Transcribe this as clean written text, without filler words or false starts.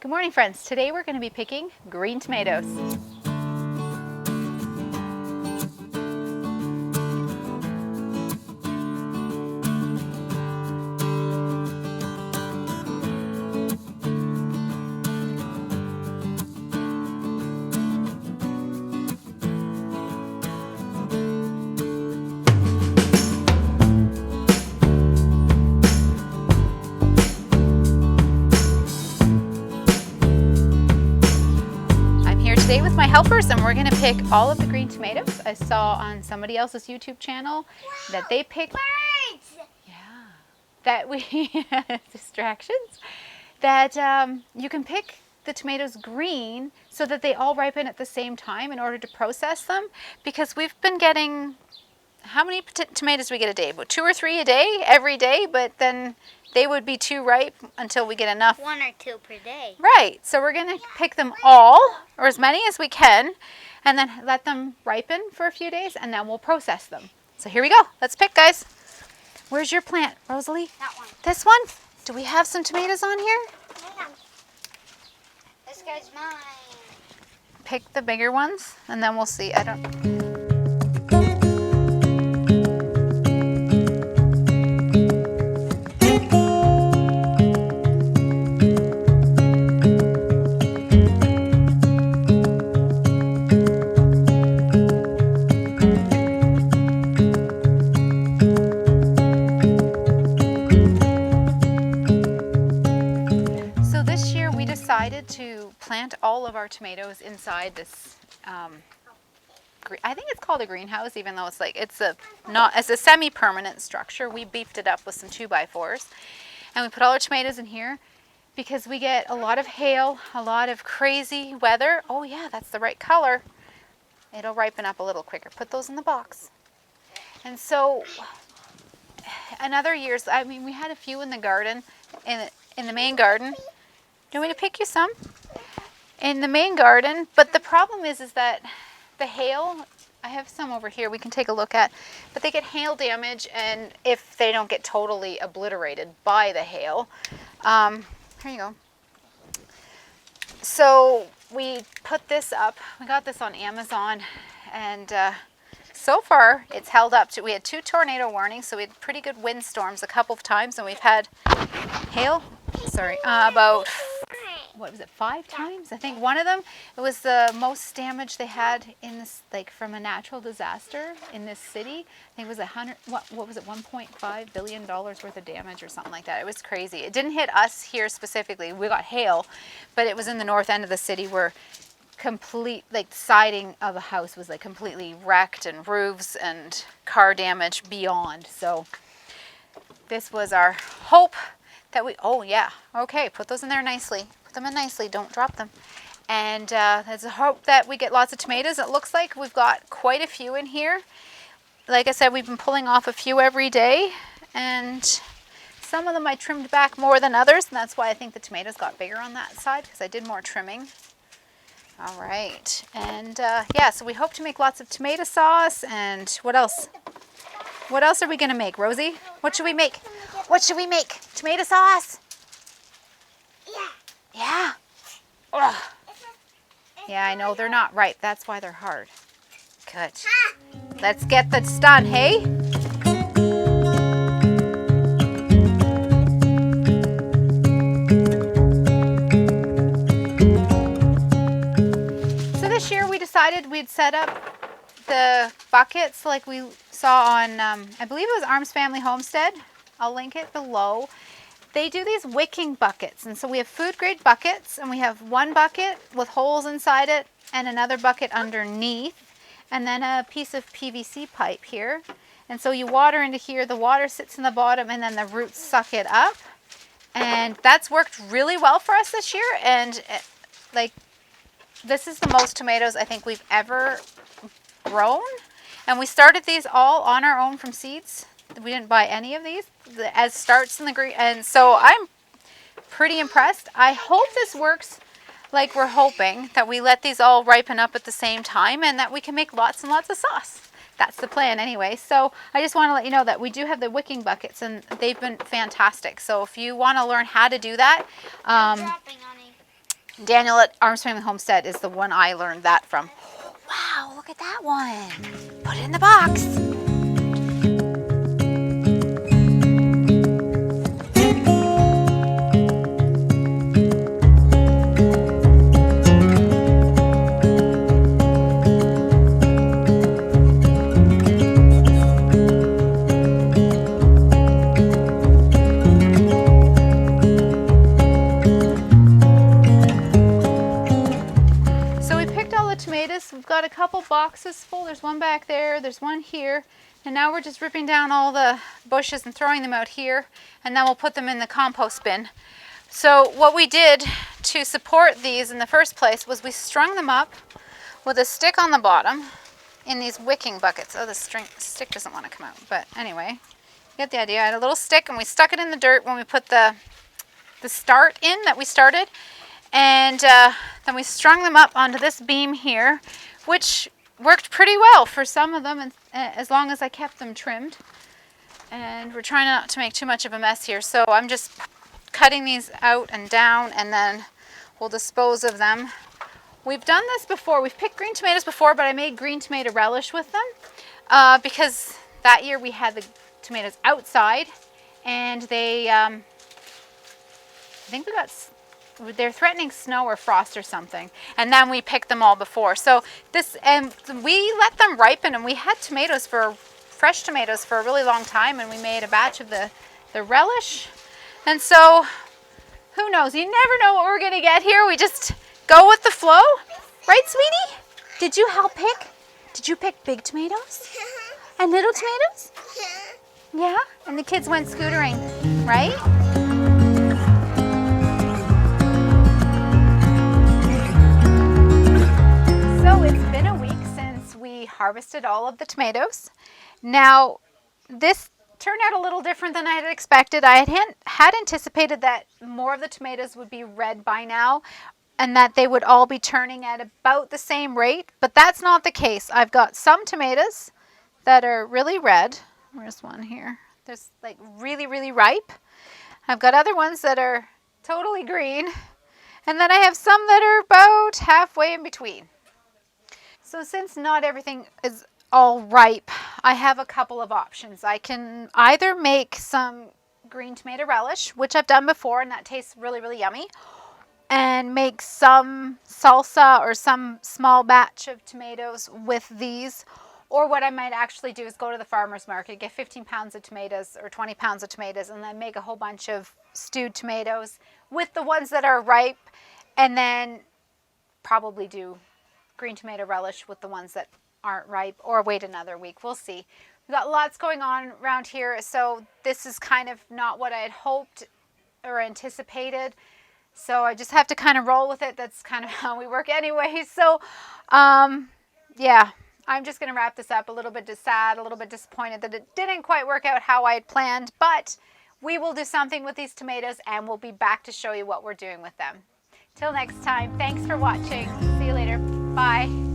Good morning, friends. Today we're going to be picking green tomatoes. Today with my helpers, and we're going to pick all of the green tomatoes. I saw on somebody else's YouTube channel that they picked that we distractions that you can pick the tomatoes green so that they all ripen at the same time in order to process them, because we've been getting, how many tomatoes do we get a day? About 2 or 3 a day every day, but then they would be too ripe until we get enough. 1 or 2 per day. Right. So we're going to pick them all, or as many as we can, and then let them ripen for a few days, and then we'll process them. So here we go. Let's pick, guys. Where's your plant, Rosalie? That one. This one? Do we have some tomatoes on here? Yeah. This guy's mine. Pick the bigger ones, and then we'll see. I don't... to plant all of our tomatoes inside this I think it's called a greenhouse, even though it's a semi-permanent structure. We beefed it up with some 2x4s, and we put all our tomatoes in here because we get a lot of hail, a lot of crazy weather. Oh yeah, that's the right color. It'll ripen up a little quicker. Put those in the box. And so in other years, I mean, we had a few in the garden, in the main garden. Do you want me to pick you some? In the main garden, but the problem is that the hail, I have some over here we can take a look at, but they get hail damage, and if they don't get totally obliterated by the hail. Here you go. So we put this up. We got this on Amazon, and so far it's held up to, we had 2 tornado warnings, so we had pretty good windstorms a couple of times, and we've had hail, about, what was it, 5 times? I think one of them, it was the most damage they had in this, like from a natural disaster in this city. I think it was what was it, $1.5 billion worth of damage or something like that. It was crazy. It didn't hit us here specifically. We got hail, but it was in the north end of the city where the siding of a house was like completely wrecked, and roofs and car damage beyond. So this was our hope that oh yeah, okay, put those in there nicely. Put them in nicely, don't drop them. And there's a hope that we get lots of tomatoes. It looks like we've got quite a few in here. Like I said, we've been pulling off a few every day, and some of them I trimmed back more than others, and that's why I think the tomatoes got bigger on that side, because I did more trimming. All right, and yeah, so we hope to make lots of tomato sauce. And what else? What else are we gonna make, Rosie? What should we make? What should we make? Tomato sauce? Yeah. Yeah? Ugh. Yeah, I know, they're not ripe. That's why they're hard. Good. Let's get this done, hey? So this year we decided we'd set up the buckets like we saw on, I believe it was Arms Family Homestead. I'll link it below. They do these wicking buckets, and so we have food grade buckets, and we have one bucket with holes inside it and another bucket underneath, and then a piece of PVC pipe here. And so you water into here, the water sits in the bottom, and then the roots suck it up. And that's worked really well for us this year, and this is the most tomatoes I think we've ever grown. And we started these all on our own from seeds. We didn't buy any of these as starts in the green, and so I'm pretty impressed. I hope this works like we're hoping, that we let these all ripen up at the same time, and that we can make lots and lots of sauce. That's the plan anyway. So I just want to let you know that we do have the wicking buckets, and they've been fantastic. So if you want to learn how to do that, Daniel at Arms Family Homestead is the one I learned that from. Wow, look at that one. Put it in the box. We've got a couple boxes full. There's one back there, there's one here, and now we're just ripping down all the bushes and throwing them out here, and then we'll put them in the compost bin. So what we did to support these in the first place was we strung them up with a stick on the bottom in these wicking buckets. Oh, the stick doesn't want to come out, but anyway, you get the idea. I had a little stick and we stuck it in the dirt when we put the start in that we started. And then we strung them up onto this beam here, which worked pretty well for some of them, and as long as I kept them trimmed. And we're trying not to make too much of a mess here, so I'm just cutting these out and down, and then we'll dispose of them. We've done this before. We've picked green tomatoes before, but I made green tomato relish with them because that year we had the tomatoes outside, and they, I think they're threatening snow or frost or something, and then we picked them all before. So this, and we let them ripen, and we had fresh tomatoes for a really long time, and we made a batch of the relish. And so who knows, you never know what we're gonna get here. We just go with the flow, right, sweetie? Did you help pick? Did you pick big tomatoes and little tomatoes? Yeah, and the kids went scootering, right? So it's been a week since we harvested all of the tomatoes. Now, this turned out a little different than I had expected. I had anticipated that more of the tomatoes would be red by now and that they would all be turning at about the same rate, but that's not the case. I've got some tomatoes that are really red. Where's one here? There's like really, really ripe. I've got other ones that are totally green, and then I have some that are about halfway in between. So since not everything is all ripe, I have a couple of options. I can either make some green tomato relish, which I've done before, and that tastes really, really yummy, and make some salsa or some small batch of tomatoes with these. Or what I might actually do is go to the farmer's market, get 15 pounds of tomatoes or 20 pounds of tomatoes, and then make a whole bunch of stewed tomatoes with the ones that are ripe, and then probably do green tomato relish with the ones that aren't ripe, or wait another week. We'll see. We've got lots going on around here, so this is kind of not what I had hoped or anticipated. So I just have to kind of roll with it. That's kind of how we work anyway. So, yeah, I'm just going to wrap this up. A little bit sad, a little bit disappointed that it didn't quite work out how I had planned, but we will do something with these tomatoes, and we'll be back to show you what we're doing with them. Till next time, thanks for watching. See you later. Bye.